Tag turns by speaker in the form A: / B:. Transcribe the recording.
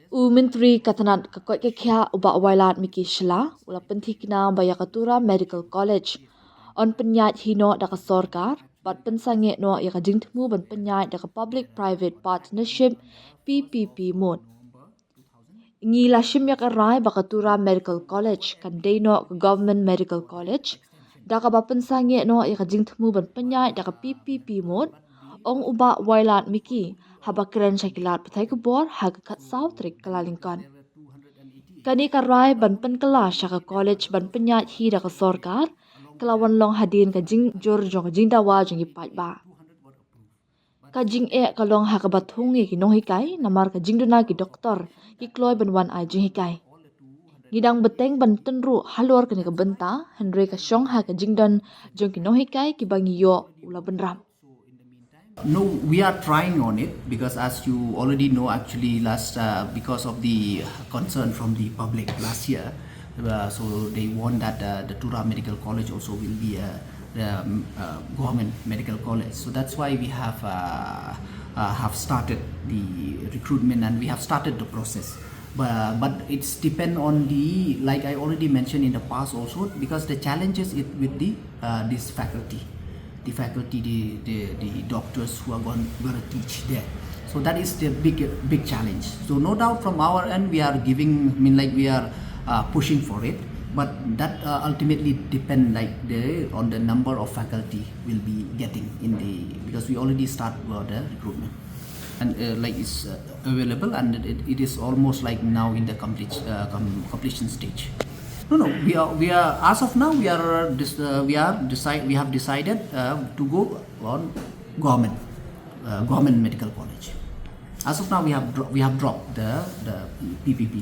A: Menteri Katanat kakot kekya ubak Wailadmiki Shylla ula pentikna baya Tura Medical College on pyniaid hino da Sorkar bat pensange no ya jingtmu ban pyniaid da Public Private Partnership PPP mode. Ngi lashim ya rai Tura Medical College kan deno Government Medical College da ba pensange no ya jingtmu ban pyniaid da PPP mode ong uba Wailadmiki habakren syakilat petai kebor haga kat saw trik kelalingkan. Kani karai ban penkela syaka college ban pyniaid hi da Sorkar kelawan long hadin ka jing jor jong jing dawa jong ipat ba. Ka jing kalong ha ka bathung ki nong hikai namar ka jing duna ki doktor ki kloy ban wan ai jing hikai. Gidang beteng ban tenru halor kani ka benta Henry ka syong ha ka jing don jong ki nong hikai ki bangi yo ula benram.
B: No, we are trying on it because as you already know, actually because of the concern from the public last year, so they want that the Tura Medical College also will be a government medical college. So that's why we have started the recruitment and we have started the process. But it's depend on the, like I already mentioned in the past also, because the challenges with the this faculty. The faculty, the doctors who are going to teach there. So that is the big challenge. So no doubt from our end we are giving, we are pushing for it, but that ultimately depend on the number of faculty we'll be getting because we already start the recruitment and it's available and it is almost like now in the completion stage. No. We are as of now we have decided to go on government medical college. As of now we have dropped the PPP.